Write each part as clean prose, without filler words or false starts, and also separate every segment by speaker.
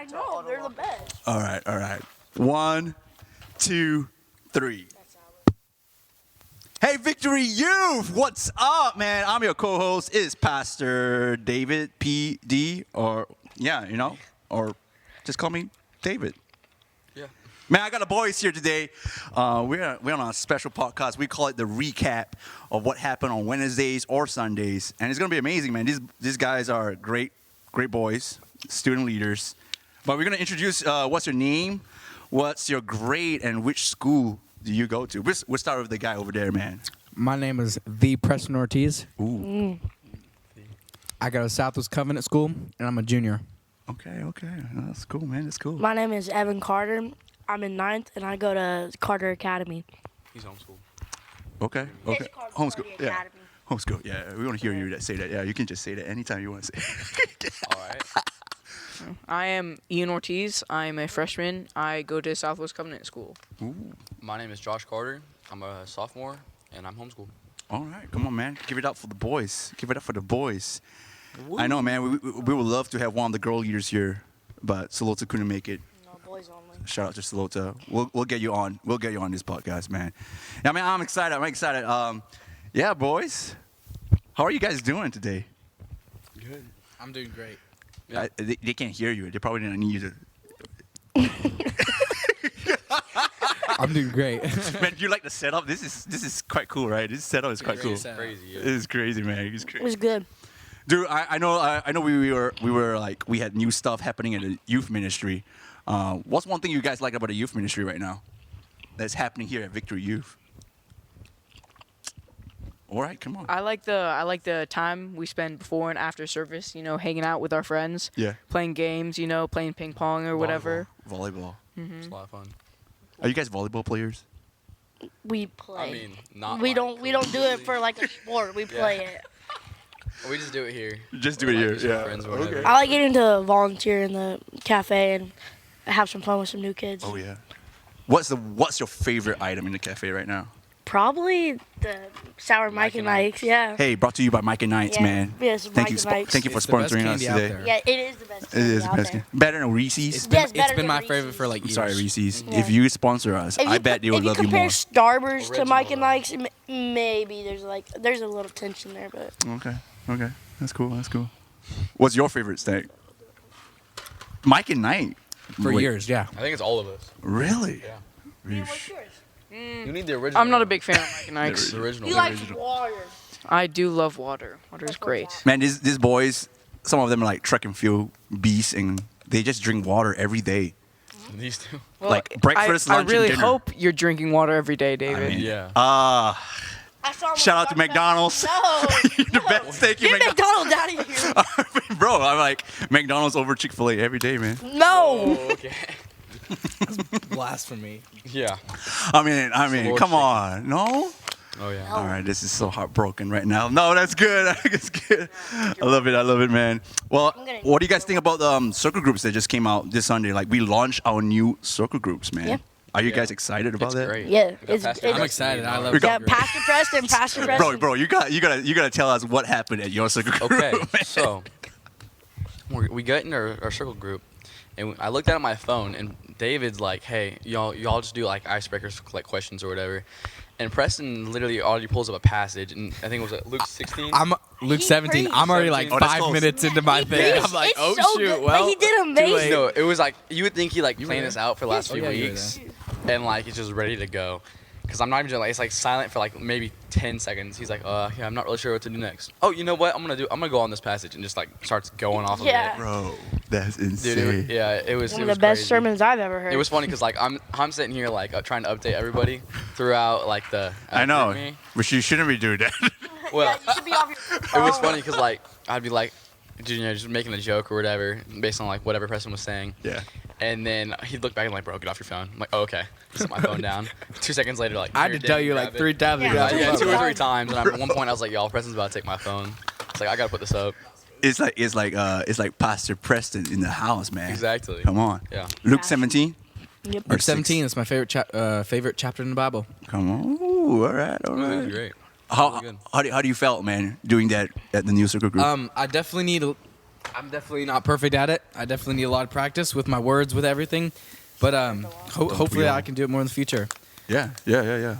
Speaker 1: I know, they're the best.
Speaker 2: All right. 1, 2, 3. Hey, Victory Youth, what's up, man? I'm your co-host. It's Pastor David PD, or just call me David.
Speaker 3: Yeah.
Speaker 2: Man, I got the boys here today. We're on a special podcast. We call it the recap of what happened on Wednesdays or Sundays, and it's gonna be amazing, man. These guys are great boys, student leaders. But we're gonna introduce. What's your name? What's your grade, and which school do you go to? We'll start with the guy over there, man.
Speaker 4: My name is the Preston Ortiz.
Speaker 2: Ooh.
Speaker 4: I go to Southwest Covenant School, and I'm a junior.
Speaker 2: Okay. That's cool, man. That's cool.
Speaker 1: My name is Evan Carter. I'm in 9th, and I go to Carter Academy.
Speaker 3: He's homeschooled.
Speaker 2: Okay.
Speaker 1: It's called
Speaker 2: Homeschool.
Speaker 1: Carter
Speaker 2: Yeah.
Speaker 1: Academy.
Speaker 2: Homeschool. Yeah. We want to hear you say that. Yeah. You can just say that anytime you want to say it.
Speaker 3: All right.
Speaker 5: I am Ian Ortiz. I'm a freshman. I go to Southwest Covenant School.
Speaker 2: Ooh.
Speaker 3: My name is Josh Carter. I'm a sophomore, and I'm homeschooled.
Speaker 2: All right. Come on, man. Give it up for the boys. Give it up for the boys. Woo. I know, man. We would love to have one of the girl leaders here, but Salota couldn't make it.
Speaker 1: No, boys only.
Speaker 2: Shout out to Salota. We'll get you on. We'll get you on this podcast, man. Yeah, man. I'm excited. Yeah, boys. How are you guys doing today?
Speaker 3: Good.
Speaker 4: I'm doing great.
Speaker 3: Yeah.
Speaker 2: They can't hear you. They probably didn't need you to.
Speaker 4: I'm doing great.
Speaker 2: Man, you like the setup? This is quite cool, right? This setup is quite cool.
Speaker 4: Great setup.
Speaker 3: Crazy. Yeah.
Speaker 2: It is crazy, man. It's
Speaker 1: It
Speaker 2: crazy.
Speaker 1: was good.
Speaker 2: Dude, I know we had new stuff happening in the youth ministry. What's one thing you guys like about the youth ministry right now that's happening here at Victory Youth? All right, come on.
Speaker 5: I like the time we spend before and after service. Hanging out with our friends.
Speaker 2: Yeah.
Speaker 5: Playing games. Playing ping pong or whatever.
Speaker 2: Volleyball.
Speaker 3: It's a lot of fun.
Speaker 2: Are you guys volleyball players?
Speaker 1: We play.
Speaker 3: I mean, not.
Speaker 1: we
Speaker 3: like
Speaker 1: don't do it for like a sport. We play it.
Speaker 3: We just do it here.
Speaker 2: Just do
Speaker 3: Or,
Speaker 2: it
Speaker 3: like,
Speaker 2: here.
Speaker 3: just with
Speaker 2: Yeah.
Speaker 3: friends or whatever.
Speaker 2: Okay.
Speaker 1: I like getting to volunteer in the cafe and have some fun with some new kids.
Speaker 2: Oh yeah. What's your favorite item in the cafe right now?
Speaker 1: Probably the sour Mike and Ike's. Yeah.
Speaker 2: Hey, brought to you by Mike and Knights,
Speaker 1: Yeah.
Speaker 2: man.
Speaker 1: Yes,
Speaker 2: Thank
Speaker 1: Mike
Speaker 2: you.
Speaker 1: and Knights.
Speaker 2: Thank you for
Speaker 4: It's the best
Speaker 2: sponsoring us
Speaker 4: candy out
Speaker 2: today.
Speaker 4: there.
Speaker 1: Yeah, it is the best.
Speaker 2: It is
Speaker 1: out
Speaker 2: best.
Speaker 1: there.
Speaker 2: Better than Reese's.
Speaker 4: It's
Speaker 1: Yes,
Speaker 4: been
Speaker 1: better
Speaker 4: my
Speaker 1: than
Speaker 4: favorite
Speaker 1: Reese's.
Speaker 4: for like
Speaker 2: I'm
Speaker 4: years.
Speaker 2: sorry, Reese's.
Speaker 1: Yeah.
Speaker 2: If you sponsor us, I bet they would love you
Speaker 1: If you compare
Speaker 2: more.
Speaker 1: Starburst to
Speaker 3: Original,
Speaker 1: Mike and
Speaker 3: though.
Speaker 1: Ike's, maybe there's a little tension there, but
Speaker 2: Okay. That's cool. What's your favorite steak? Mike and Knight.
Speaker 4: For
Speaker 2: Wait,
Speaker 4: years, yeah.
Speaker 3: I think it's all of us.
Speaker 2: Really?
Speaker 3: Yeah.
Speaker 2: Yeesh.
Speaker 3: You need the original.
Speaker 5: I'm not a big fan of Mike and Ike's.
Speaker 3: The original.
Speaker 1: he likes water.
Speaker 5: I do love water. Water is great.
Speaker 2: Man, these boys, some of them are like track and field beasts, and they just drink water every day.
Speaker 3: These two.
Speaker 5: Well,
Speaker 2: Like breakfast,
Speaker 5: I
Speaker 2: lunch, and
Speaker 5: really
Speaker 2: dinner.
Speaker 5: hope you're drinking water every day, David.
Speaker 3: Yeah.
Speaker 1: I saw him
Speaker 2: Shout
Speaker 1: on
Speaker 2: out to
Speaker 1: Starbucks.
Speaker 2: McDonald's.
Speaker 1: No,
Speaker 2: The best steak you
Speaker 1: get McDonald's out of here.
Speaker 2: Bro, I'm like McDonald's over Chick-fil-A every day, man.
Speaker 1: No.
Speaker 3: Oh, okay.
Speaker 4: Blasphemy.
Speaker 3: Yeah.
Speaker 2: I mean,
Speaker 3: Lord
Speaker 2: come
Speaker 3: chicken.
Speaker 2: on, no.
Speaker 3: Oh yeah.
Speaker 2: All right, this is so heartbroken right now. No, that's good. It's good. I love it, man. Well,
Speaker 1: I'm gonna-
Speaker 2: what do you guys think about the circle groups that just came out this Sunday? Like, we launched our new circle groups, man.
Speaker 1: Yeah.
Speaker 2: Are you
Speaker 3: Yeah.
Speaker 2: guys excited about
Speaker 3: It's
Speaker 2: that?
Speaker 3: great.
Speaker 1: Yeah,
Speaker 3: We got
Speaker 1: it's-
Speaker 3: Pastor
Speaker 1: I'm
Speaker 3: Preston
Speaker 4: excited. I
Speaker 3: leading
Speaker 4: love
Speaker 3: ours.
Speaker 4: it.
Speaker 1: Yeah, Pastor Preston.
Speaker 2: Bro, you gotta tell us what happened at your circle group.
Speaker 3: Okay,
Speaker 2: man.
Speaker 3: so we got in our circle group, and I looked at my phone, and David's like, "Hey, y'all just do like icebreakers, like questions or whatever." And Preston literally already pulls up a passage, and I think it was Luke 16.
Speaker 4: I'm Luke
Speaker 1: He
Speaker 4: 17.
Speaker 1: preached.
Speaker 4: I'm already like
Speaker 3: 17.
Speaker 2: Oh, that's
Speaker 4: 5
Speaker 2: close.
Speaker 4: minutes into my
Speaker 1: He
Speaker 4: thing.
Speaker 1: preached.
Speaker 4: I'm like,
Speaker 1: It's
Speaker 4: oh
Speaker 1: so
Speaker 4: shoot.
Speaker 1: good, but
Speaker 4: Well,
Speaker 1: he did
Speaker 4: too
Speaker 1: amazing.
Speaker 4: late.
Speaker 3: No, it was like you would think he like planned
Speaker 4: were
Speaker 3: this out for the last
Speaker 4: Oh,
Speaker 3: few
Speaker 4: yeah, you were
Speaker 3: weeks, and like he's just ready to go. Cause I'm not even like it's like silent for like maybe 10 seconds. He's like, yeah, I'm not really sure what to do next. Oh, you know what? I'm gonna go on this passage and just like starts going off
Speaker 1: Yeah.
Speaker 3: of it.
Speaker 2: Bro, that's insane.
Speaker 3: Dude, it was
Speaker 1: One
Speaker 3: it
Speaker 1: of
Speaker 3: was
Speaker 1: the best
Speaker 3: crazy.
Speaker 1: sermons I've ever heard.
Speaker 3: It was funny because like I'm sitting here like trying to update everybody throughout like the.
Speaker 2: I know,
Speaker 3: group me.
Speaker 2: but you shouldn't be doing that.
Speaker 3: Well,
Speaker 1: Yeah, you should be off your
Speaker 3: it
Speaker 1: phone.
Speaker 3: was funny because like I'd be like, just making a joke or whatever based on like whatever person was saying.
Speaker 2: Yeah.
Speaker 3: And then he'd look back and like, bro, get off your phone. I'm like, oh, okay. Set my phone down. 2 seconds later, like,
Speaker 4: I had
Speaker 3: here,
Speaker 4: to tell
Speaker 3: Dad,
Speaker 4: you
Speaker 3: grab
Speaker 4: like
Speaker 3: it.
Speaker 4: 3 times.
Speaker 1: Yeah.
Speaker 4: to get off
Speaker 3: Yeah,
Speaker 4: your
Speaker 3: two
Speaker 4: phone.
Speaker 3: or three times. And at one point, I was like, y'all, Preston's about to take my phone. It's like, I gotta put this up.
Speaker 2: It's like Pastor Preston in the house, man.
Speaker 3: Exactly.
Speaker 2: Come on.
Speaker 3: Yeah.
Speaker 2: Luke 17.
Speaker 1: Yep.
Speaker 4: Luke 17 is my favorite chapter in the Bible.
Speaker 2: Come on. Ooh, all right.
Speaker 3: It was great.
Speaker 2: How
Speaker 3: Really good.
Speaker 2: how do you felt, man, doing that at the new circle group?
Speaker 4: I definitely need I'm definitely not perfect at it. I definitely need a lot of practice with my words, with everything. But hopefully I can do it more in the future.
Speaker 2: Yeah,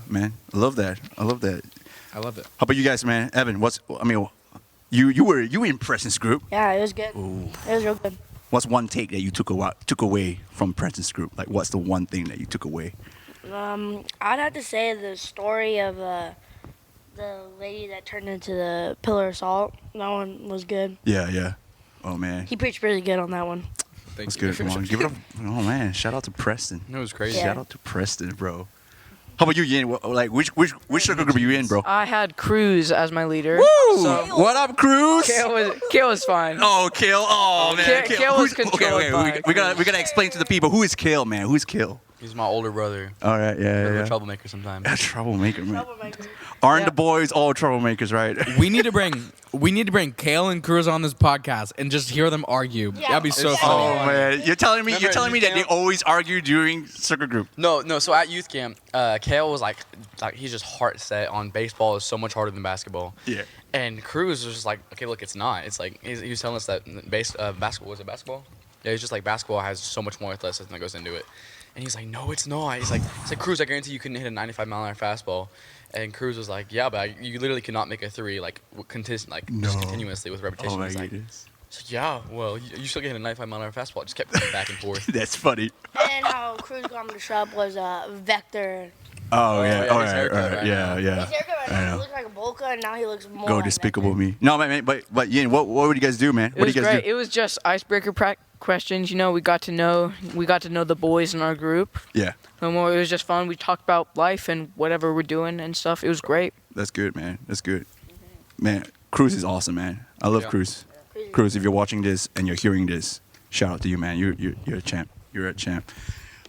Speaker 2: man. I love that.
Speaker 4: I love it.
Speaker 2: How about you guys, man? Evan, you were in Preston's group.
Speaker 1: Yeah, it was good.
Speaker 2: Ooh.
Speaker 1: It was real good.
Speaker 2: What's one take that you took away from Preston's group? Like, what's the one thing that you took away?
Speaker 1: I'd have to say the story of the lady that turned into the pillar of salt. That one was good.
Speaker 2: Yeah. Oh man,
Speaker 1: He preached really good on that one.
Speaker 2: that's good. Come on, give it up. Oh man, shout out to Preston.
Speaker 3: It was crazy.
Speaker 1: Yeah.
Speaker 2: Shout out to Preston, bro. How about you, Yin? Like, which circle group are you in, bro?
Speaker 5: I had Cruz as my leader.
Speaker 2: Woo!
Speaker 5: So
Speaker 2: What up, Cruz?
Speaker 5: Kale was fine.
Speaker 2: Oh, Kale. Oh, man.
Speaker 5: Kale was
Speaker 2: Who's-
Speaker 5: controlled
Speaker 2: okay,
Speaker 5: by
Speaker 2: we gotta explain to the people who is Kale, man. Who's Kale?
Speaker 3: He's my older brother.
Speaker 2: All right,
Speaker 3: Bit of
Speaker 2: yeah.
Speaker 3: a troublemaker sometimes.
Speaker 2: A troublemaker, man.
Speaker 1: Troublemaker.
Speaker 2: Aren't
Speaker 5: Yeah.
Speaker 2: the boys all troublemakers, right?
Speaker 4: We need to bring Kale and Cruz on this podcast and just hear them argue.
Speaker 1: Yeah.
Speaker 4: That'd be so
Speaker 1: Oh,
Speaker 4: funny.
Speaker 2: Oh man, you're telling me
Speaker 3: Remember
Speaker 2: that they
Speaker 3: Camp?
Speaker 2: always argue during circle group.
Speaker 3: No. So at youth camp, Kale was like he's just heart set on baseball is so much harder than basketball.
Speaker 2: Yeah.
Speaker 3: And Cruz was just like, okay, look, it's not. It's like he was telling us that basketball was it basketball? Yeah, it's just like basketball has so much more athleticism that goes into it. And he's like, no, it's not. He's like, Cruz, I guarantee you couldn't hit a 95-mile-an-hour fastball. And Cruz was like, yeah, but you literally cannot make a three just continuously with repetition.
Speaker 2: Oh my
Speaker 3: He's like,
Speaker 2: goodness.
Speaker 3: yeah, well, you still get a 95-mile-an-hour fastball. It just kept going back and forth.
Speaker 2: That's funny.
Speaker 1: And how Cruz got him to shrub was vector.
Speaker 2: Oh
Speaker 3: yeah,
Speaker 2: yeah.
Speaker 3: his
Speaker 2: All right.
Speaker 3: haircut right
Speaker 2: Yeah.
Speaker 3: now.
Speaker 2: Yeah.
Speaker 1: His haircut right
Speaker 2: I
Speaker 1: now,
Speaker 2: know.
Speaker 1: he looked like a bowl cut, and now he looks more
Speaker 2: Go
Speaker 1: like
Speaker 2: Despicable
Speaker 1: Vector.
Speaker 2: Me. No, man. But Yin, what would you guys do, man?
Speaker 5: It
Speaker 2: What
Speaker 5: was
Speaker 2: do you guys
Speaker 5: great.
Speaker 2: do?
Speaker 5: It was just icebreaker questions. You know, we got to know the boys in our group.
Speaker 2: Yeah.
Speaker 5: No more. It was just fun. We talked about life and whatever we're doing and stuff. It was great.
Speaker 2: That's good, man. That's good. Man, Cruz is awesome, man. I love
Speaker 3: Yeah.
Speaker 2: Cruz.
Speaker 1: Cruz is-
Speaker 2: Cruz, if you're watching this and you're hearing this, shout out to you, man. You're a champ. You're a champ.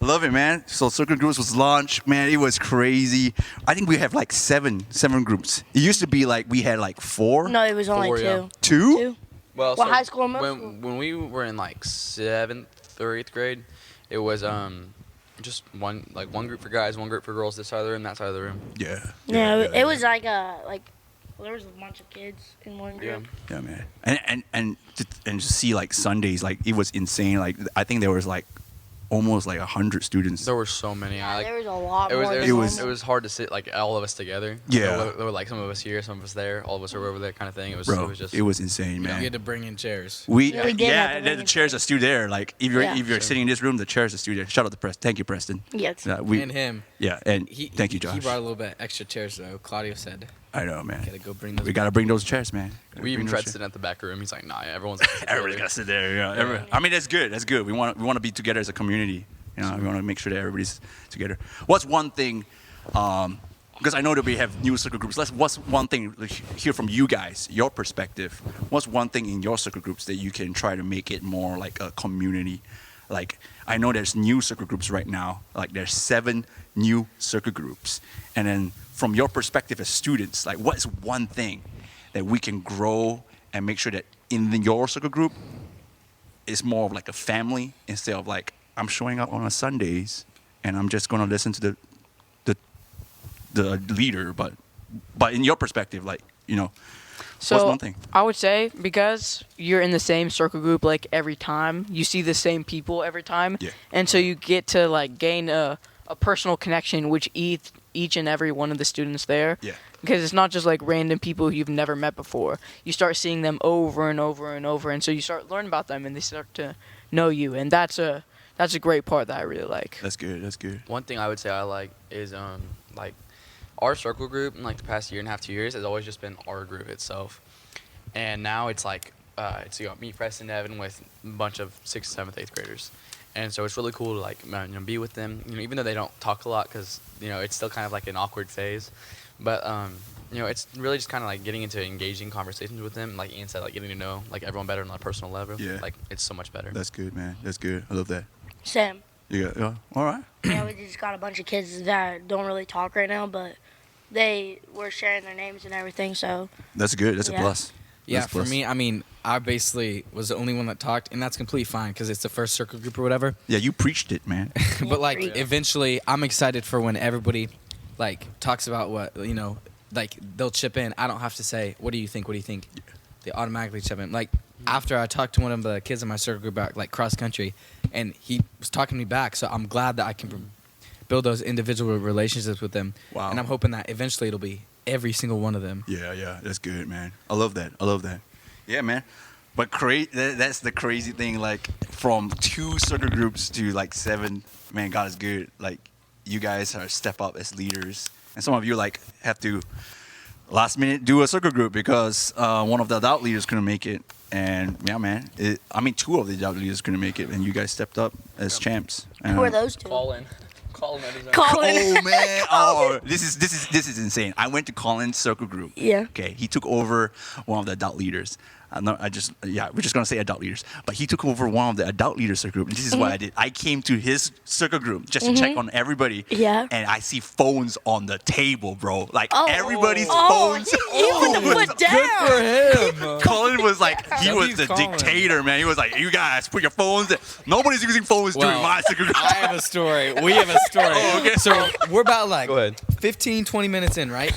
Speaker 2: Love it, man. So Circle Groups was launched, man. It was crazy. I think we have like seven groups. It used to be like we had like four.
Speaker 1: No, it was only
Speaker 3: Four,
Speaker 1: two.
Speaker 3: yeah.
Speaker 2: Two?
Speaker 1: Two?
Speaker 3: Well,
Speaker 1: What, high school and middle school?
Speaker 3: when we were in like 7th or 8th grade, it was just one group for guys, one group for girls, this side of the room, that side of the room.
Speaker 2: Yeah.
Speaker 1: Yeah, it was like there was a bunch of kids in one
Speaker 3: Yeah.
Speaker 1: group.
Speaker 2: Yeah, man. And to see like Sundays, like it was insane. Like I think there was like almost like 100 students.
Speaker 3: There were so many.
Speaker 1: Yeah, there was a lot
Speaker 3: It was
Speaker 1: more.
Speaker 3: it
Speaker 1: than
Speaker 3: was,
Speaker 1: normal.
Speaker 3: it was hard to sit like all of us together.
Speaker 2: Yeah.
Speaker 3: There were like some of us here, some of us there, all of us were over there, kind of thing. It was
Speaker 2: Bro,
Speaker 3: just
Speaker 2: it was insane,
Speaker 4: We
Speaker 2: man.
Speaker 4: had to bring in chairs.
Speaker 1: Yeah, we did have to
Speaker 2: and
Speaker 1: bring
Speaker 2: the
Speaker 1: in
Speaker 2: chairs are still there. Like if you're
Speaker 1: Yeah.
Speaker 2: sitting in this room, the chairs are still there. Shout out to Preston. Thank you, Preston.
Speaker 1: Yes.
Speaker 4: And him.
Speaker 2: Yeah, and thank you,
Speaker 4: He
Speaker 2: Josh.
Speaker 4: brought a little bit extra chairs though. Claudio said,
Speaker 2: I know, man.
Speaker 4: "Gotta go bring those."
Speaker 2: We gotta bring those chairs, man. Gotta
Speaker 3: we even
Speaker 2: bring
Speaker 3: tried
Speaker 2: those
Speaker 3: to sit at the back room. He's like, nah, everyone's
Speaker 2: Everybody's gotta sit there. Yeah. I mean, that's good. That's good. We want to be together as a community. You know, we want to make sure that everybody's together. What's one thing? Because I know that we have new circle groups. What's one thing? Hear from you guys, your perspective. What's one thing in your circle groups that you can try to make it more like a community? Like I know there's new circle groups right now. Like there's 7 new circle groups, and then from your perspective as students, like what is one thing that we can grow and make sure that in your circle group it's more of like a family instead of like I'm showing up on a Sundays and I'm just gonna listen to the leader, but in your perspective, like
Speaker 5: So
Speaker 2: what's one thing?
Speaker 5: I would say because you're in the same circle group like every time, you see the same people every time,
Speaker 2: Yeah.
Speaker 5: and so you get to like gain a personal connection with each and every one of the students there.
Speaker 2: Yeah.
Speaker 5: Because it's not just like random people you've never met before. You start seeing them over and over and over, and so you start learning about them, and they start to know you, and that's a great part that I really like.
Speaker 2: That's good. That's good.
Speaker 3: One thing I would say I like is like our circle group in like the past year and a half, 2 years has always just been our group itself, and now it's like it's me, Preston, Evan with a bunch of 6th, 7th, 8th graders, and so it's really cool to like be with them. Even though they don't talk a lot because it's still kind of like an awkward phase, but it's really just kind of like getting into engaging conversations with them, like Ian said, like getting to know like everyone better on a personal level.
Speaker 2: Yeah.
Speaker 3: Like it's so much better.
Speaker 2: That's good, man. That's good. I love that.
Speaker 1: Sam.
Speaker 2: Yeah. All right.
Speaker 1: Yeah, we just got a bunch of kids that don't really talk right now, but they were sharing their names and everything, so
Speaker 2: That's good. That's a
Speaker 1: Yeah.
Speaker 2: plus.
Speaker 4: Yeah,
Speaker 2: That's a
Speaker 4: for
Speaker 2: plus.
Speaker 4: me, I mean, I basically was the only one that talked, and that's completely fine because it's the first circle group or whatever.
Speaker 2: Yeah, you preached it, man.
Speaker 4: But like,
Speaker 1: Yeah.
Speaker 4: eventually, I'm excited for when everybody like talks about what like they'll chip in. I don't have to say, "What do you think? What do you think?" They automatically chip in. Like after I talked to one of the kids in my circle group about like cross country, and he was talking to me back. So I'm glad that I can build those individual relationships with them.
Speaker 2: Wow.
Speaker 4: And I'm hoping that eventually it'll be every single one of them.
Speaker 2: Yeah, that's good, man. I love that. Yeah, man. But that's the crazy thing. Like from 2 circle groups to like 7, man, God is good. Like you guys are step up as leaders, and some of you like have to last minute do a circle group because one of the adult leaders couldn't make it. And yeah, man, 2 of the adult leaders couldn't make it, and you guys stepped up as champs. And,
Speaker 1: Who are those 2?
Speaker 3: Colin.
Speaker 1: Colin.
Speaker 2: Oh man! Oh, this is insane. I went to Colin's circle group.
Speaker 1: Yeah.
Speaker 2: Okay, he took over one of the adult leaders. We're just gonna say adult leaders, but he took over one of the adult leaders circle group. And this is what I did. I came to his circle group just to check on everybody.
Speaker 1: Yeah.
Speaker 2: And I see phones on the table, bro. Like everybody's
Speaker 1: Oh,
Speaker 2: phones.
Speaker 1: he put the foot down.
Speaker 4: For him.
Speaker 2: Colin was like, he was
Speaker 4: W's
Speaker 2: the
Speaker 4: Colin.
Speaker 2: dictator, man. He was like, you guys put your phones there. Nobody's using phones during
Speaker 4: Well,
Speaker 2: my circle group.
Speaker 4: I have a story. We have a story.
Speaker 2: okay.
Speaker 4: So we're about like
Speaker 3: Go ahead.
Speaker 4: 15, 20 minutes in, right?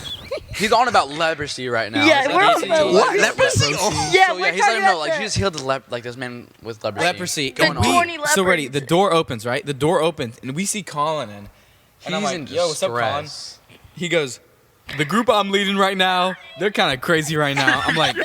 Speaker 3: He's on about leprosy right now.
Speaker 1: Yeah,
Speaker 3: He's
Speaker 1: we're on
Speaker 3: leprosy.
Speaker 1: about
Speaker 2: What? Leprosy? Oh.
Speaker 1: Yeah,
Speaker 3: So
Speaker 1: we're
Speaker 3: yeah, he's
Speaker 1: talking
Speaker 3: letting him know
Speaker 1: about
Speaker 3: like
Speaker 1: the-
Speaker 3: he just healed this man with leprosy.
Speaker 4: Leprosy.
Speaker 1: The
Speaker 4: And we-
Speaker 1: corny
Speaker 4: so ready,
Speaker 1: leopard.
Speaker 4: the door opens, right? The door opens, and we see Colin in. And I'm
Speaker 3: He's
Speaker 4: like,
Speaker 3: in
Speaker 4: yo, what's up, Colin?
Speaker 3: distress.
Speaker 4: He goes, the group I'm leading right now, they're kind of crazy right now. I'm like,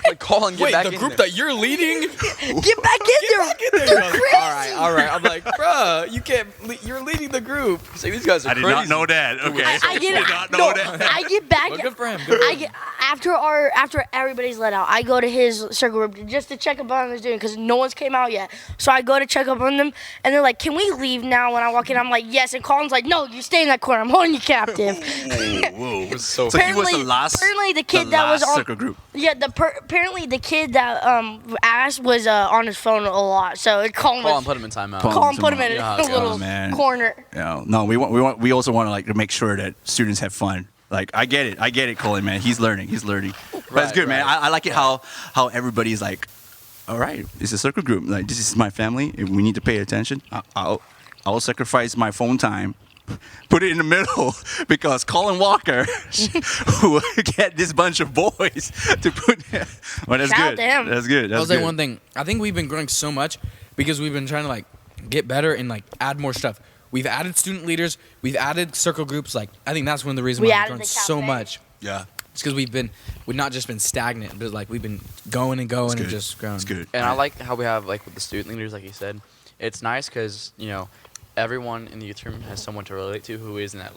Speaker 3: Like, Colin, get
Speaker 4: wait,
Speaker 3: back
Speaker 4: the
Speaker 3: in
Speaker 4: group
Speaker 3: there.
Speaker 4: that you're leading?
Speaker 1: Get back in there.
Speaker 4: He goes, all right. I'm like, bruh, you can't. You're leading the group.
Speaker 3: He's like, these guys are
Speaker 2: I did
Speaker 3: crazy.
Speaker 2: not know that. Okay.
Speaker 1: I get
Speaker 2: did not know that.
Speaker 1: I get back.
Speaker 4: Well, good for him. Good for
Speaker 1: I
Speaker 4: him.
Speaker 1: get after everybody's let out. I go to his circle group just to check up on his doing because no one's came out yet. So I go to check up on them, and they're like, "Can we leave now?" When I walk in, I'm like, "Yes." And Colin's like, "No, you stay in that corner. I'm holding you captive."
Speaker 2: Whoa.
Speaker 3: It was so
Speaker 2: So he was the
Speaker 1: Apparently-
Speaker 2: last.
Speaker 1: apparently the kid that was
Speaker 2: last
Speaker 1: on-
Speaker 2: circle group.
Speaker 1: Yeah, apparently the kid that asked was on his phone a lot. So Colin
Speaker 3: Colin
Speaker 1: was
Speaker 3: put him in timeout.
Speaker 1: Colin put him in
Speaker 3: Yeah,
Speaker 1: a
Speaker 3: God,
Speaker 1: little
Speaker 2: man.
Speaker 1: corner.
Speaker 2: Yeah. No, we also want to like make sure that students have fun. Like I get it, Colin, man. He's learning. But it's
Speaker 3: Right,
Speaker 2: good, man.
Speaker 3: right.
Speaker 2: I like it how everybody's like, all right, it's a circle group. Like this is my family. If we need to pay attention, I'll sacrifice my phone time. Put it in the middle because Colin Walker will get this bunch of boys to put. Well, that's
Speaker 1: Shout out
Speaker 2: good.
Speaker 1: to him.
Speaker 2: That's good.
Speaker 4: I'll
Speaker 2: That's
Speaker 4: say
Speaker 2: good.
Speaker 4: one thing. I think we've been growing so much because we've been trying to like get better and like add more stuff. We've added student leaders. We've added circle groups. Like I think that's one of the reasons
Speaker 1: We
Speaker 4: why we've
Speaker 1: added
Speaker 4: grown
Speaker 1: the
Speaker 4: so
Speaker 1: cafe.
Speaker 4: much.
Speaker 2: Yeah.
Speaker 4: It's because we've not just been stagnant, but like we've been going and going
Speaker 2: It's
Speaker 4: and
Speaker 2: good.
Speaker 4: just growing.
Speaker 2: It's good.
Speaker 3: And I like how we have like with the student leaders, like you said, it's nice because everyone in the youth room has someone to relate to who is in that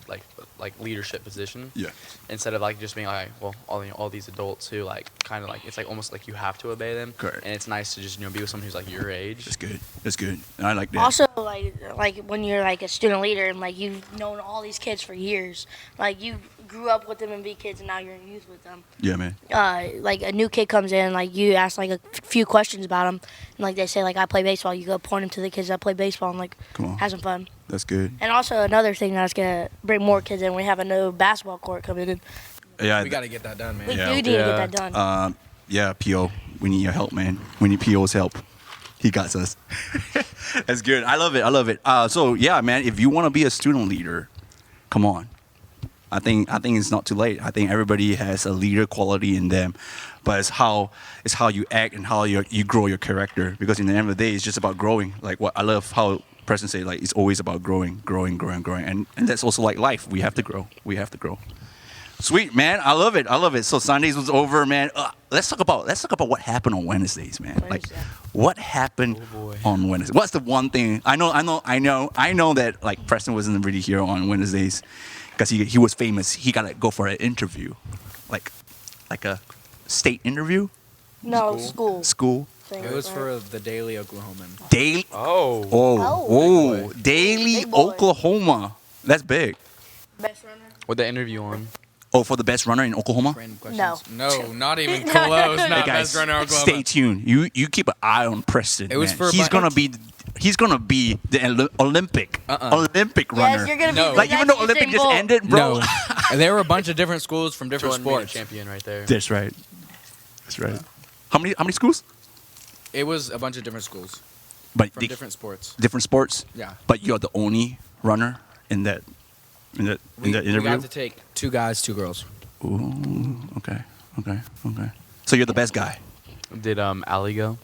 Speaker 3: like leadership position.
Speaker 2: Yeah.
Speaker 3: Instead of like just being like, well, all these adults who like kind of like it's like almost like you have to obey them.
Speaker 2: Correct.
Speaker 3: And it's nice to just be with someone who's like your age.
Speaker 2: That's good. That's good. I like that.
Speaker 1: Also, like when you're like a student leader and like you've known all these kids for years, like you grew up with them and be kids, and now you're in youth with them.
Speaker 2: Yeah, man.
Speaker 1: Like a new kid comes in, like you ask like a few questions about them, and like they say like I play baseball. You go point them to the kids that play baseball and like
Speaker 2: Come on.
Speaker 1: have some fun.
Speaker 2: That's good.
Speaker 1: And also another thing that's gonna bring more kids in. We have a new basketball court coming in.
Speaker 2: Yeah.
Speaker 4: We got to get that done, man.
Speaker 1: We
Speaker 2: Yeah.
Speaker 1: do need to get that done.
Speaker 2: Yeah, PO. We need your help, man. We need PO's help. He got us. That's good. I love it. So yeah, man. If you want to be a student leader, come on. I think it's not too late. I think everybody has a leader quality in them, but it's how you act and how you grow your character. Because in the end of the day, it's just about growing. Like what I love how Preston say, like it's always about growing, and that's also like life. We have to grow. Sweet, man. I love it. So Sundays was over, man. Let's talk about what happened on Wednesdays, man. Like
Speaker 1: Wednesday.
Speaker 2: what happened on Wednesdays? What's the one thing I know that like Preston wasn't really here on Wednesdays because he was famous. He got to go for an interview, like a state interview,
Speaker 1: No,
Speaker 2: school.
Speaker 1: thing,
Speaker 4: It was
Speaker 1: right?
Speaker 4: for the Daily Oklahoman.
Speaker 2: Daily.
Speaker 3: Oh.
Speaker 2: Oh, Daily
Speaker 1: Big boy.
Speaker 2: Oklahoma. That's big.
Speaker 1: Best runner.
Speaker 3: What the interview on?
Speaker 2: Oh, for the best runner in Oklahoma.
Speaker 4: Random questions.
Speaker 1: No.
Speaker 4: No, not even close. Not
Speaker 2: Hey guys,
Speaker 4: best runner in Oklahoma.
Speaker 2: stay tuned. You keep an eye on Preston.
Speaker 4: It was
Speaker 2: man.
Speaker 4: for a
Speaker 2: he's gonna be the Olympic runner.
Speaker 1: Yes, you're gonna
Speaker 4: No.
Speaker 1: be
Speaker 2: Like even though
Speaker 1: Usain
Speaker 2: Olympic just
Speaker 1: Bolt.
Speaker 2: ended, bro.
Speaker 4: No, and there were a bunch of different schools from different
Speaker 3: Jordan being a
Speaker 4: sports.
Speaker 3: champion right there.
Speaker 2: That's right. How many schools?
Speaker 4: It was a bunch of different schools
Speaker 2: But
Speaker 4: from different sports.
Speaker 2: different sports.
Speaker 4: Yeah.
Speaker 2: But you're the only runner in that
Speaker 4: We
Speaker 2: interview.
Speaker 4: got to take 2 guys, 2 girls.
Speaker 2: Ooh, okay. So you're the best guy.
Speaker 3: Did Ali go?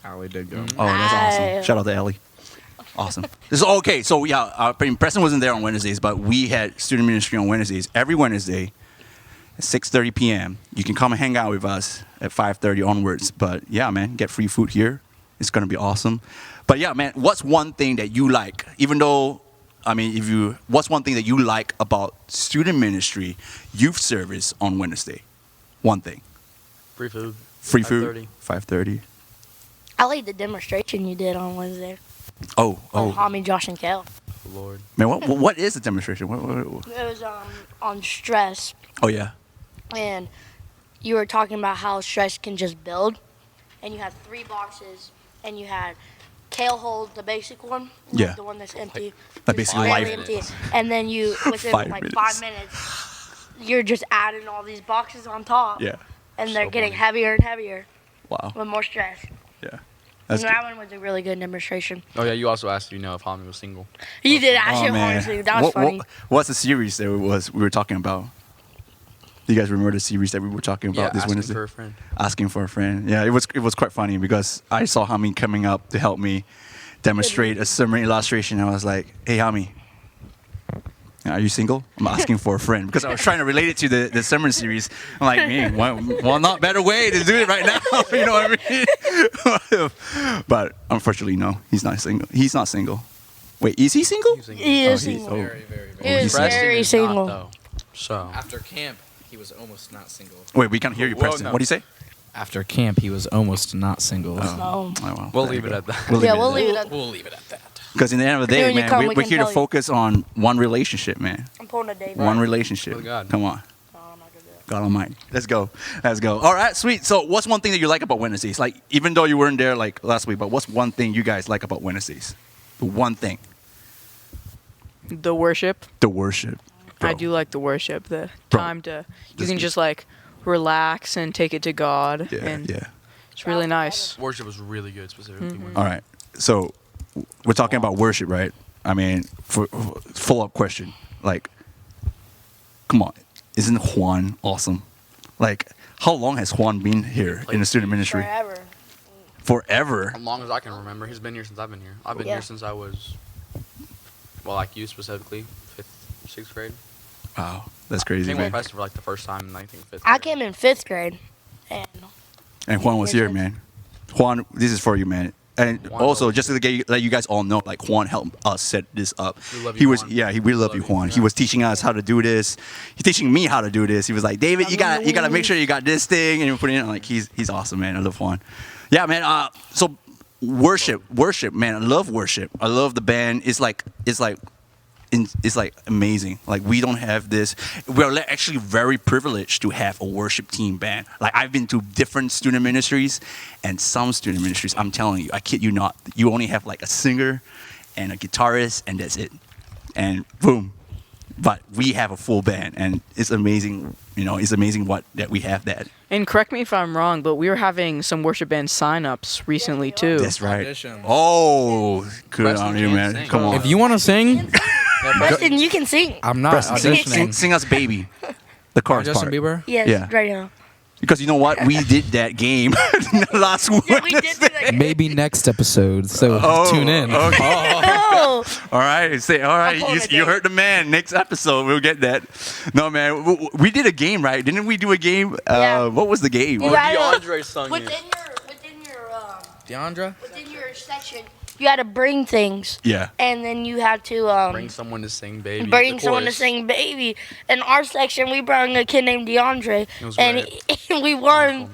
Speaker 4: Allie did go.
Speaker 2: Oh, that's awesome. Shout out to Ellie. Awesome. This is okay. So yeah, Preston wasn't there on Wednesdays, but we had student ministry on Wednesdays. Every Wednesday at 6:30 p.m. You can come and hang out with us at 5:30 onwards. But yeah, man, get free food here. It's gonna be awesome. But yeah, man, what's one thing that you like? Even though, what's one thing that you like about student ministry, youth service on Wednesday? One thing.
Speaker 3: Free food.
Speaker 2: Free food.
Speaker 3: 5:30.
Speaker 2: 5:30.
Speaker 1: I like the demonstration you did on Wednesday.
Speaker 2: Oh.
Speaker 1: Homie, Josh, and Kel.
Speaker 3: Lord.
Speaker 2: Man, what is the demonstration? What?
Speaker 1: It was on stress,
Speaker 2: Oh yeah.
Speaker 1: and you were talking about how stress can just build. And you had 3 boxes, and you had Kale hold the basic one,
Speaker 2: Yeah.
Speaker 1: the one that's empty.
Speaker 2: That
Speaker 1: just
Speaker 2: basically
Speaker 1: barely
Speaker 2: life.
Speaker 1: empty. And then you, within
Speaker 2: 5
Speaker 1: like
Speaker 2: minutes.
Speaker 1: 5 minutes, you're just adding all these boxes on top.
Speaker 2: Yeah.
Speaker 1: And they're
Speaker 3: So
Speaker 1: getting
Speaker 3: funny.
Speaker 1: heavier and heavier
Speaker 2: Wow.
Speaker 1: with more stress.
Speaker 2: Yeah.
Speaker 1: And
Speaker 2: That's
Speaker 1: that one was a really good demonstration.
Speaker 3: Oh yeah, you also asked if Homie was single.
Speaker 1: You did actually,
Speaker 2: Oh, man.
Speaker 1: honestly. That was funny.
Speaker 2: What's the series that we were talking about? Do you guys remember the series that we were talking about this
Speaker 3: asking
Speaker 2: Wednesday?
Speaker 3: for a friend.
Speaker 2: Asking for a friend. Yeah, it was quite funny because I saw Hami coming up to help me demonstrate a sermon illustration. And I was like, "Hey, Hami, are you single? I'm asking for a friend," because I was trying to relate it to the sermon series. I'm like, "Man, well, not better way to do it right now." You know what I mean? But unfortunately, no, he's not single. He's not single. Wait, is he single?
Speaker 3: He's single.
Speaker 1: He is
Speaker 2: Oh,
Speaker 1: single.
Speaker 4: Very, very,
Speaker 1: He
Speaker 4: very.
Speaker 1: is
Speaker 2: he's
Speaker 3: Preston
Speaker 1: very
Speaker 3: is not,
Speaker 1: single.
Speaker 3: though. So
Speaker 4: After camp, he was almost not single.
Speaker 2: Wait, we can't hear you,
Speaker 3: Whoa,
Speaker 2: Preston.
Speaker 3: no.
Speaker 2: What do you say?
Speaker 4: After camp, he was almost not single.
Speaker 1: So,
Speaker 2: Oh, well,
Speaker 3: we'll
Speaker 2: there
Speaker 3: leave
Speaker 2: you
Speaker 3: it
Speaker 2: go.
Speaker 3: at that.
Speaker 2: We'll leave
Speaker 1: yeah,
Speaker 2: it
Speaker 1: we'll
Speaker 2: at
Speaker 1: leave it at
Speaker 4: We'll leave it at that.
Speaker 2: Because in the end of the day,
Speaker 1: When you
Speaker 2: man,
Speaker 1: come, we
Speaker 2: we're
Speaker 1: can
Speaker 2: here to
Speaker 1: tell you.
Speaker 2: focus on one relationship, man.
Speaker 1: I'm pulling a Dave.
Speaker 2: One relationship.
Speaker 3: With God.
Speaker 2: Come on.
Speaker 1: No, I'm not gonna do it.
Speaker 2: God Almighty. Let's go. Let's go. All right, sweet. So what's one thing that you like about Wednesdays? Like, even though you weren't there like last week, but what's one thing you guys like about Wednesdays? The one thing.
Speaker 5: The worship.
Speaker 2: The worship.
Speaker 5: I
Speaker 2: Bro.
Speaker 5: do like the worship. The
Speaker 2: Bro,
Speaker 5: time to you
Speaker 2: this
Speaker 5: can
Speaker 2: is-
Speaker 5: just like relax and take it to God,
Speaker 2: Yeah,
Speaker 5: and
Speaker 2: yeah.
Speaker 5: it's really nice.
Speaker 3: Worship was really good, specifically.
Speaker 5: Mm-hmm.
Speaker 2: All right. So we're talking about worship, right? I mean, for follow-up question. Like, come on. Isn't Juan awesome? Like, how long has Juan been here in the student ministry?
Speaker 1: Forever.
Speaker 2: Forever.
Speaker 3: As long as I can remember, he's been here since I've been here. I've been
Speaker 1: Yeah.
Speaker 3: here since I was, well, like you specifically, 5th, 6th grade.
Speaker 2: Wow. That's
Speaker 3: I
Speaker 2: crazy,
Speaker 3: came with
Speaker 2: man.
Speaker 3: Preston for like the first time in I think 5th.
Speaker 1: I
Speaker 3: grade.
Speaker 1: came in 5th grade, and
Speaker 2: And Juan was here, man. Juan, this is for you, man. And
Speaker 3: Juan
Speaker 2: also,
Speaker 3: helped.
Speaker 2: just to let you guys all know, like Juan helped us set this up.
Speaker 3: We love you,
Speaker 2: He was,
Speaker 3: Juan.
Speaker 2: yeah, we love you, Juan. He was teaching us how to do this. He's teaching me how to do this. He was like, David, you gotta make sure you got this thing, and you put it in. Like, he's awesome, man. I love Juan. Yeah, man. So worship, man. I love worship. I love the band. It's like amazing. Like, we don't have this. We're actually very privileged to have a worship team band. Like, I've been to different student ministries, and some student ministries, I'm telling you, I kid you not, you only have like a singer and a guitarist, and that's it. And boom. But we have a full band, and it's amazing. It's amazing that we have that.
Speaker 5: And correct me if I'm wrong, but we were having some worship band sign-ups recently too.
Speaker 2: That's right.
Speaker 4: Auditions.
Speaker 2: Oh, good
Speaker 3: Preston
Speaker 2: on you,
Speaker 3: can
Speaker 2: man.
Speaker 3: sing.
Speaker 2: Come on.
Speaker 4: If you want to sing,
Speaker 1: Preston, you can sing.
Speaker 4: I'm not
Speaker 2: Preston,
Speaker 4: auditioning.
Speaker 2: sing us "Baby," the chorus
Speaker 4: Justin
Speaker 2: part.
Speaker 4: Bieber.
Speaker 1: Yes,
Speaker 2: Yeah.
Speaker 1: right now.
Speaker 2: Because you know what? We did that game last week.
Speaker 1: Yeah, we did do that.
Speaker 4: Maybe next episode. So tune in.
Speaker 2: Okay.
Speaker 1: Oh,
Speaker 2: All right. All right.
Speaker 1: pulling it
Speaker 2: You
Speaker 1: down.
Speaker 2: heard the man. Next episode, we'll get that. No, man. We did a game, right? Didn't we do a game?
Speaker 1: Yeah.
Speaker 2: What was the game?
Speaker 1: You
Speaker 3: Oh,
Speaker 1: gotta-
Speaker 3: DeAndre sung
Speaker 1: within
Speaker 3: it.
Speaker 4: Deandra.
Speaker 1: within your section, you had to bring things,
Speaker 2: Yeah.
Speaker 1: and then you had to
Speaker 3: Bring someone to sing, baby.
Speaker 1: bring
Speaker 3: the
Speaker 1: someone to
Speaker 3: chorus.
Speaker 1: sing "Baby." In our section, we brought a kid named DeAndre,
Speaker 3: It was
Speaker 1: and we won.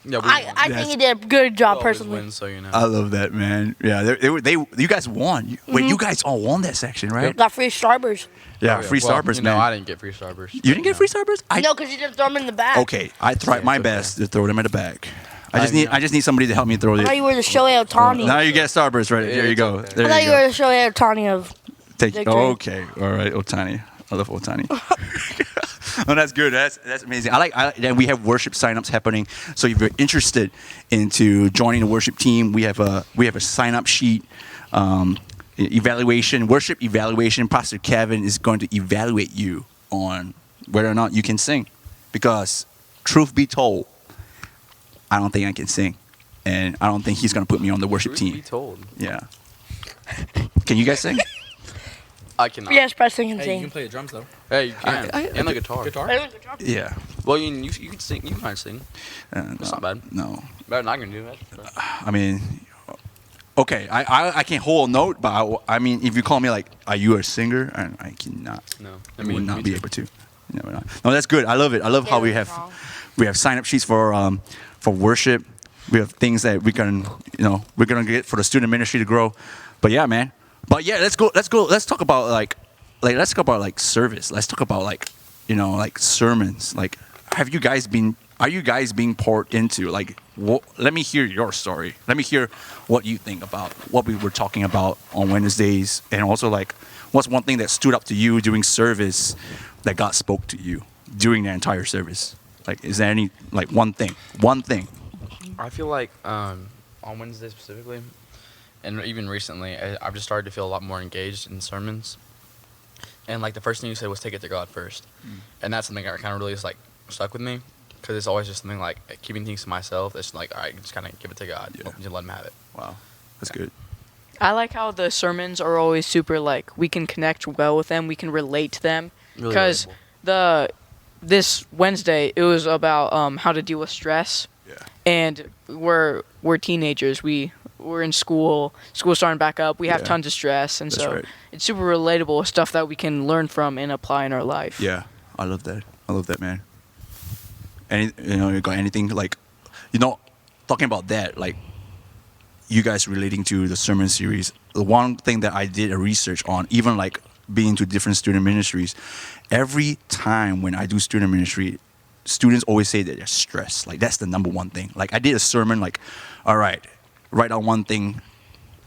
Speaker 3: Yeah, we
Speaker 1: I
Speaker 3: won.
Speaker 1: think he did a good job
Speaker 3: We always
Speaker 1: personally.
Speaker 3: win, so you know.
Speaker 2: I love that, man. Yeah. You guys won. Wait, you guys all won that section, right?
Speaker 1: Got free Starburst.
Speaker 2: Yeah.
Speaker 3: Oh,
Speaker 2: Free
Speaker 3: well,
Speaker 2: Starburst,
Speaker 3: you
Speaker 2: man.
Speaker 3: know, I didn't get free Starburst.
Speaker 2: You didn't get free Starburst?
Speaker 1: No, because you didn't throw them in the bag.
Speaker 2: Okay. I tried
Speaker 3: Yeah,
Speaker 2: my
Speaker 3: it's okay.
Speaker 2: best to throw them in the bag. I just
Speaker 3: I
Speaker 2: need somebody to help me throw
Speaker 1: I thought
Speaker 2: it.
Speaker 1: you were the Shohei Ohtani.
Speaker 2: Now you get Starburst, right?
Speaker 3: Yeah,
Speaker 2: There you
Speaker 3: it's
Speaker 2: go.
Speaker 3: okay.
Speaker 2: There
Speaker 1: I thought
Speaker 2: you
Speaker 1: you
Speaker 2: go.
Speaker 1: were the Shohei Ohtani of.
Speaker 2: Take
Speaker 1: Victory.
Speaker 2: okay, all right, Otani. I love Otani. Oh, that's good. That's amazing. And we have worship signups happening. So if you're interested into joining the worship team, we have a sign up sheet. Worship evaluation. Pastor Kevin is going to evaluate you on whether or not you can sing, because truth be told, I don't think I can sing, and I don't think he's gonna put me on the worship
Speaker 3: Truth be
Speaker 2: team.
Speaker 3: told,
Speaker 2: Yeah. Can you guys sing?
Speaker 3: I cannot.
Speaker 1: Yes, Preston can
Speaker 4: Hey, you
Speaker 1: sing.
Speaker 4: can play the drums though.
Speaker 3: Hey, you can. And the guitar.
Speaker 2: Yeah.
Speaker 3: Well, you can sing. You can kind of sing. It's not bad.
Speaker 2: No.
Speaker 3: Better than I can do that.
Speaker 2: I mean, okay, I can hold a note, but I mean, if you call me like, are you a singer? I cannot.
Speaker 3: No.
Speaker 2: I would not be able to. No, no, that's good. I love it. I love how we have sign up sheets for worship. We have things that we're gonna get for the student ministry to grow. But yeah, man. But yeah, let's go. Let's talk about let's talk about like service. Let's talk about like sermons. Like, are you guys being poured into? Like, let me hear your story. Let me hear what you think about what we were talking about on Wednesdays, and also like, what's one thing that stood up to you during service that God spoke to you during the entire service? Like, is there any like one thing?
Speaker 3: I feel like on Wednesday specifically, and even recently, I've just started to feel a lot more engaged in sermons. And like the first thing you said was take it to God first, and that's something that kind of really just like stuck with me, because it's always just something like keeping things to myself. It's like, all right, just kind of give it to God, just let Him have it.
Speaker 2: Wow, that's good.
Speaker 5: I like how the sermons are always super like we can connect well with them, we can relate to them,
Speaker 3: Really
Speaker 5: because this Wednesday it was about how to deal with stress.
Speaker 2: Yeah.
Speaker 5: And we're teenagers. We're in school's starting back up. We have
Speaker 2: Yeah.
Speaker 5: tons of stress, and
Speaker 2: That's
Speaker 5: so
Speaker 2: right.
Speaker 5: it's super relatable stuff that we can learn from and apply in our life.
Speaker 2: Yeah, I love that, man. You got anything like, talking about that, like, you guys relating to the sermon series. The one thing that I did a research on, even like being to different student ministries, every time when I do student ministry, students always say that they're stressed. Like, that's the number one thing. Like, I did a sermon like, all right, write down one thing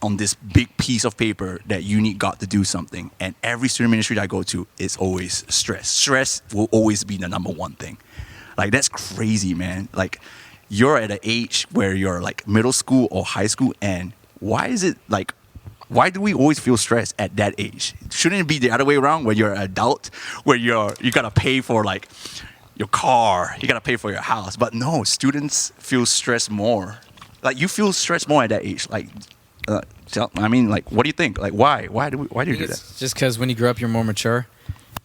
Speaker 2: on this big piece of paper that you need God to do something. And every student ministry that I go to is always stress. Stress will always be the number one thing. Like, that's crazy, man. Like, you're at an age where you're like middle school or high school, and why do we always feel stressed at that age? Shouldn't it be the other way around, where you're an adult, where you gotta pay for like your car, you gotta pay for your house? But no, students feel stressed more. Like, you feel stressed more at that age. Like, I mean, like, what do you think? Like, why do you do that?
Speaker 4: It's just because when you grow up, you're more mature,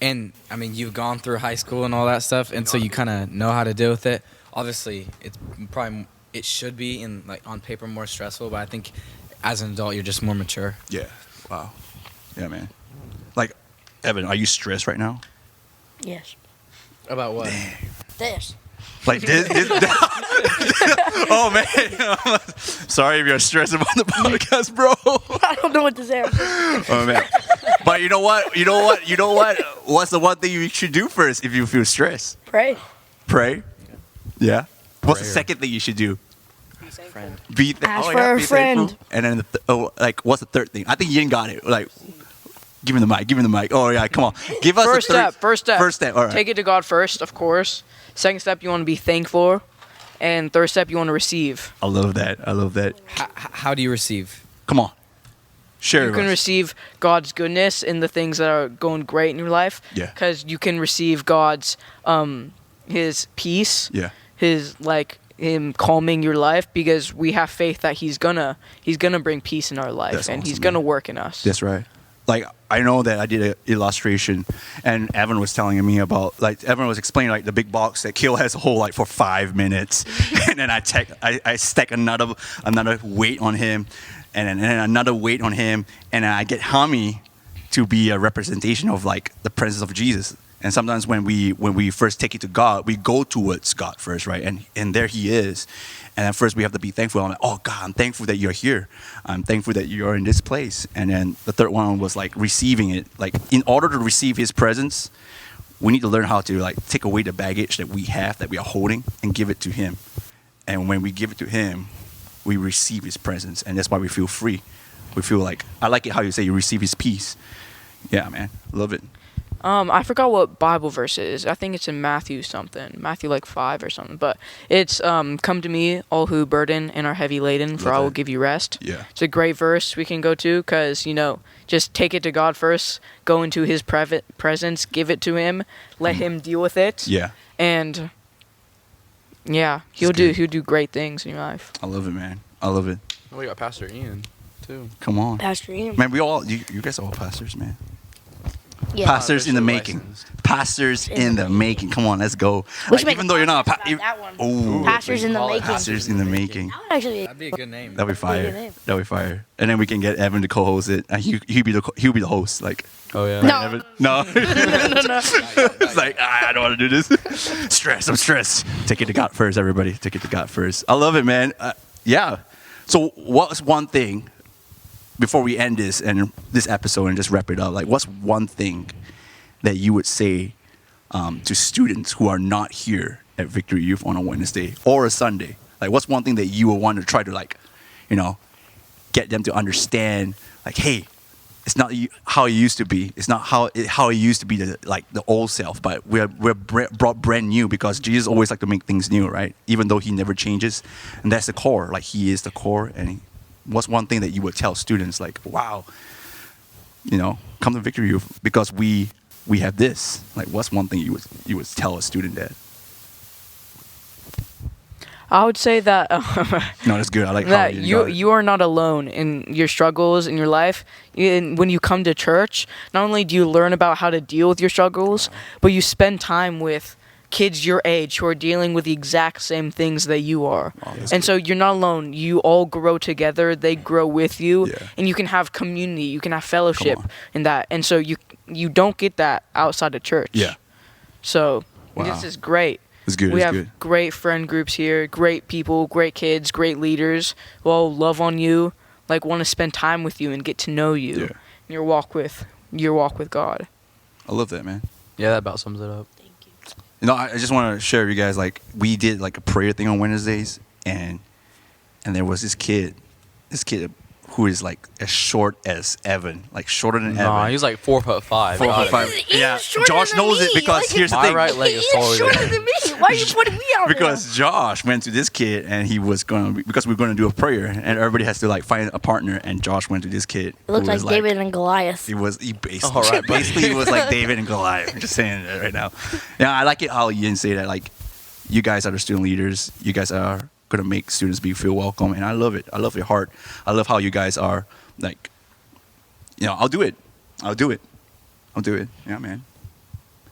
Speaker 4: and I mean, you've gone through high school and all that stuff, and so you kind of know how to deal with it. Obviously, it should be in like on paper more stressful, but I think as an adult, you're just more mature.
Speaker 2: Yeah. Wow. Yeah, man. Like, Evan, are you stressed right now?
Speaker 1: Yes.
Speaker 4: About what?
Speaker 1: This.
Speaker 2: Like this oh man. Sorry if you're stressed about the podcast, bro.
Speaker 1: I don't know what to say.
Speaker 2: Oh man. But you know what? What's the one thing you should do first if you feel stressed?
Speaker 1: Pray.
Speaker 2: Pray. Yeah. What's the
Speaker 4: Prayer.
Speaker 2: second thing you should do?
Speaker 4: Friend.
Speaker 1: Ask for a
Speaker 2: be
Speaker 1: friend.
Speaker 2: thankful. And then what's the third thing? I think you ain't got it. Like, give me the mic. Oh yeah, come on. Give us
Speaker 5: First
Speaker 2: the
Speaker 5: step.
Speaker 2: First step. All right.
Speaker 5: Take it to God first, of course. Second step, you want to be thankful, and third step, you want to receive.
Speaker 2: I love that.
Speaker 4: How do you receive?
Speaker 2: Come on. Share
Speaker 5: You
Speaker 2: with
Speaker 5: can
Speaker 2: us.
Speaker 5: receive God's goodness in the things that are going great in your life.
Speaker 2: Yeah.
Speaker 5: Because you can receive God's His peace.
Speaker 2: Yeah.
Speaker 5: His Him calming your life, because we have faith that He's gonna bring peace in our life,
Speaker 2: That's
Speaker 5: and He's
Speaker 2: awesome,
Speaker 5: gonna
Speaker 2: man.
Speaker 5: work in us.
Speaker 2: That's right. Like, I know that I did an illustration, and Evan was telling me about, like, Evan was explaining, like, the big box that Kill has to hold, like, for 5 minutes. And then I stack another weight on him, and then another weight on him, and then I get Hami to be a representation of, like, the presence of Jesus. And sometimes when we first take it to God, we go towards God first, right? And there He is. And at first we have to be thankful. I'm like, oh God, I'm thankful that you're here. I'm thankful that you're in this place. And then the third one was like receiving it. Like, in order to receive His presence, we need to learn how to like take away the baggage that we have, that we are holding, and give it to Him. And when we give it to Him, we receive His presence. And that's why we feel free. We feel like, I like it how you say you receive His peace. Yeah, man. Love it.
Speaker 5: I forgot what Bible verse it is. I think it's in Matthew something. Matthew like 5 or something. But it's come to me, all who burden and are heavy laden, for
Speaker 2: Love
Speaker 5: I will
Speaker 2: that.
Speaker 5: give you rest.
Speaker 2: Yeah.
Speaker 5: It's a great verse we can go to, because, just take it to God first, go into His presence, give it to Him, let Him deal with it.
Speaker 2: Yeah.
Speaker 5: And Yeah, he'll do great things in your life.
Speaker 2: I love it, man. I love it.
Speaker 3: We got Pastor Ian, too.
Speaker 2: Come on.
Speaker 1: Pastor Ian.
Speaker 2: Man, you guys are all pastors, man.
Speaker 1: Yeah.
Speaker 2: Pastors in the
Speaker 3: Officially
Speaker 2: making.
Speaker 3: licensed.
Speaker 2: Pastors in the making. Come on, let's go.
Speaker 1: We should
Speaker 2: Like,
Speaker 1: make
Speaker 2: even
Speaker 1: a
Speaker 2: though you're not a
Speaker 1: podcast about that one.
Speaker 2: oh,
Speaker 1: Pastors in the
Speaker 3: call it
Speaker 1: making.
Speaker 2: pastors in the making.
Speaker 1: That would actually.
Speaker 4: That'd be a good name.
Speaker 2: That'd be
Speaker 1: Pretty
Speaker 2: fire.
Speaker 1: good name.
Speaker 2: That'd be fire. And then we can get Evan to co-host it. And he'll be the host. Like,
Speaker 3: Oh, yeah.
Speaker 1: No.
Speaker 2: Evan? No. It's like, I don't want to do this. I'm stressed. Take it to God first, everybody. Take it to God first. I love it, man. Yeah. So what's one thing, before we end this episode and just wrap it up, like what's one thing that you would say to students who are not here at Victory Youth on a Wednesday or a Sunday? Like what's one thing that you would want to try to get them to understand, like, hey, it's not how it used to be. It's not how it used to be, the old self. But we're brought brand new because Jesus always like to make things new, right? Even though he never changes, and that's the core. Like he is the core. And what's one thing that you would tell students, like, wow, come to Victory Youth because we have this. Like, what's one thing you would tell a student that?
Speaker 5: I would say that
Speaker 2: No, that's good. I like
Speaker 5: that
Speaker 2: how
Speaker 5: you are not alone in your struggles in your life. When you come to church, not only do you learn about how to deal with your struggles, but you spend time with kids your age who are dealing with the exact same things that you are.
Speaker 2: Wow, that's
Speaker 5: And
Speaker 2: good.
Speaker 5: so you're not alone. You all grow together. They grow with you.
Speaker 2: Yeah.
Speaker 5: And you can have community. You can have fellowship
Speaker 2: on.
Speaker 5: in that. And so you don't get that outside of church.
Speaker 2: Yeah.
Speaker 5: So
Speaker 2: Wow.
Speaker 5: this is great.
Speaker 2: It's good.
Speaker 5: We
Speaker 2: It's
Speaker 5: have
Speaker 2: good.
Speaker 5: great friend groups here, great people, great kids, great leaders who all love on you, like want to spend time with you and get to know you
Speaker 2: Yeah.
Speaker 5: in your walk with God.
Speaker 2: I love that, man.
Speaker 3: Yeah, that about sums it up.
Speaker 2: I just want to share with you guys, like, we did like a prayer thing on Wednesdays, and there was this kid who is like as short as Evan, like shorter than
Speaker 3: Nah,
Speaker 2: Evan.
Speaker 3: he's like 4'5".
Speaker 2: 4'5".
Speaker 1: He's
Speaker 2: Yeah,
Speaker 1: shorter
Speaker 2: Josh
Speaker 1: than
Speaker 2: knows
Speaker 1: me.
Speaker 2: it because
Speaker 1: Like,
Speaker 2: here's the
Speaker 3: My
Speaker 2: thing.
Speaker 3: right leg
Speaker 1: He
Speaker 3: is
Speaker 1: is
Speaker 3: taller
Speaker 1: shorter
Speaker 3: than
Speaker 1: than me. Why are you putting me out
Speaker 2: Because Josh went to this kid and because we were going to do a prayer and everybody has to like find a partner, and Josh went to this kid.
Speaker 1: It looks
Speaker 2: who
Speaker 1: like
Speaker 2: was,
Speaker 1: David and Goliath.
Speaker 2: He basically,
Speaker 3: All right, buddy.
Speaker 2: basically he was like David and Goliath. I'm just saying that right now. Yeah, I like it how Ian say that. Like, you guys are the student leaders. You guys are gonna make students feel welcome, and I love it. I love your heart. I love how you guys are like. I'll do it. Yeah, man.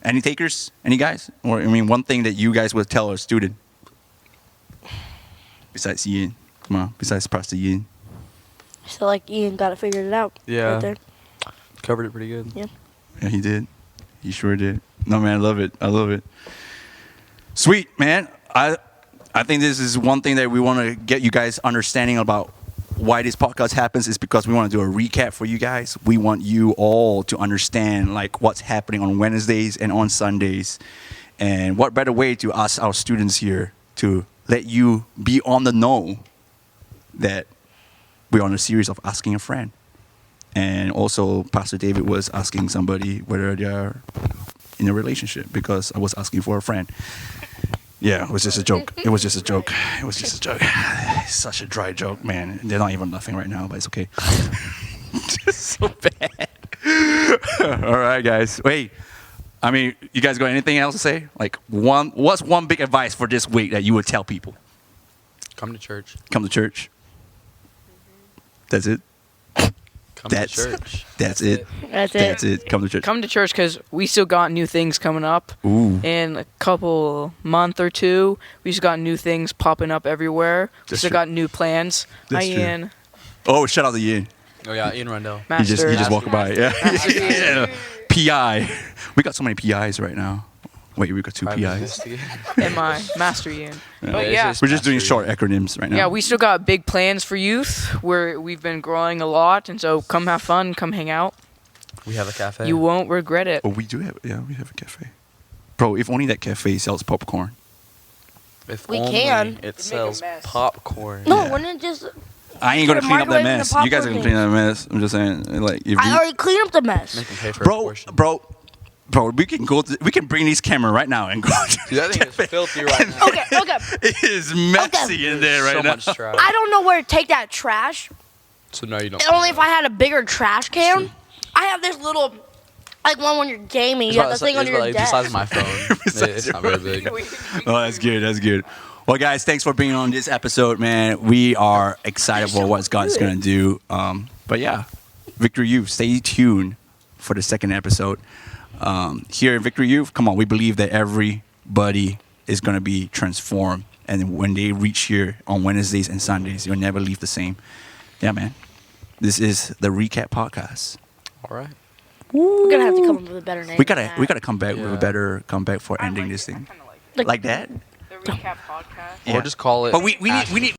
Speaker 2: Any takers? Any guys? Or one thing that you guys would tell a student besides Ian. Come on, besides Pastor Ian.
Speaker 1: I feel like Ian got it figured out.
Speaker 3: Yeah.
Speaker 1: Right there.
Speaker 3: Covered it pretty good.
Speaker 2: Yeah, he did. He sure did. No, man, I love it. Sweet, man. I think this is one thing that we want to get you guys understanding about why this podcast happens, is because we want to do a recap for you guys. We want you all to understand like what's happening on Wednesdays and on Sundays. And what better way to ask our students here to let you be on the know that we're on a series of Asking a Friend. And also Pastor David was asking somebody whether they're in a relationship, because I was asking for a friend. Yeah, it was just a joke. It's such a dry joke, man. They're not even laughing right now, but it's okay. So bad. All right, guys. Wait. You guys got anything else to say? Like, what's one big advice for this week that you would tell people?
Speaker 3: Come to church.
Speaker 2: Come to church. That's it.
Speaker 3: Come to church.
Speaker 2: That's it.
Speaker 1: That's it.
Speaker 2: That's it. Come to church.
Speaker 5: Come to church because we still got new things coming up.
Speaker 2: Ooh.
Speaker 5: In a couple month or two, we just got new things popping up everywhere. We
Speaker 2: That's
Speaker 5: still
Speaker 2: true.
Speaker 5: got new plans.
Speaker 2: That's
Speaker 5: Hi,
Speaker 2: true.
Speaker 5: Ian.
Speaker 2: Oh, shout out to Ian.
Speaker 3: Oh, yeah, Ian Rundell.
Speaker 2: He just
Speaker 5: Master.
Speaker 2: walked by. Yeah. Yeah. PI. We got so many PIs right now. Wait, we got two
Speaker 3: Private
Speaker 2: PIs.
Speaker 3: investigator.
Speaker 5: MI. Master Ian. But
Speaker 3: it's
Speaker 5: yeah.
Speaker 3: just
Speaker 2: We're just doing
Speaker 3: Master
Speaker 2: short
Speaker 3: Ian.
Speaker 2: acronyms right now.
Speaker 5: Yeah, we still got big plans for youth where we've been growing a lot. And so come have fun. Come hang out.
Speaker 3: We have a cafe.
Speaker 5: You won't regret it.
Speaker 2: Oh, we do have. Yeah, we have a cafe. Bro, if only that cafe sells popcorn.
Speaker 3: If
Speaker 1: We
Speaker 3: only
Speaker 1: can.
Speaker 3: It
Speaker 5: make a
Speaker 3: sells
Speaker 5: mess.
Speaker 3: popcorn.
Speaker 1: No,
Speaker 2: Yeah.
Speaker 1: wouldn't it just?
Speaker 2: I ain't gonna
Speaker 1: Put a
Speaker 2: clean up that
Speaker 1: microwave in the
Speaker 2: mess. You guys are
Speaker 1: popcorn
Speaker 2: gonna clean up that mess. I'm just saying, like, if
Speaker 1: I
Speaker 2: you,
Speaker 1: already cleaned up the mess.
Speaker 3: Make them pay for a
Speaker 2: bro,
Speaker 3: portion.
Speaker 2: bro, we can bring this camera right now and go.
Speaker 3: Dude, that thing is filthy right now.
Speaker 1: Okay, okay.
Speaker 2: It is messy in there right
Speaker 3: so
Speaker 2: now.
Speaker 3: much trash.
Speaker 1: I don't know where to take that trash.
Speaker 3: So no, you don't.
Speaker 1: Only if I had a bigger trash can. I have this little, like one when you're gaming. You have the thing on your
Speaker 3: It's the size
Speaker 1: desk.
Speaker 3: of my phone. It's not very big.
Speaker 2: Oh, that's good. That's good. Well, guys, thanks for being on this episode, man. We are excited for what God's going to do. But yeah, Victory Youth, stay tuned for the second episode. Here at Victory Youth, come on, we believe that everybody is going to be transformed. And when they reach here on Wednesdays and Sundays, you'll never leave the same. Yeah, man. This is the Recap Podcast.
Speaker 3: All right.
Speaker 1: We're gonna have to come up with a better name.
Speaker 2: We
Speaker 1: than
Speaker 2: gotta
Speaker 1: that.
Speaker 2: come back with a better comeback for ending this thing.
Speaker 1: Like-
Speaker 2: Like that?
Speaker 5: The recap podcast.
Speaker 2: Yeah.
Speaker 3: Or just call it.
Speaker 2: But we need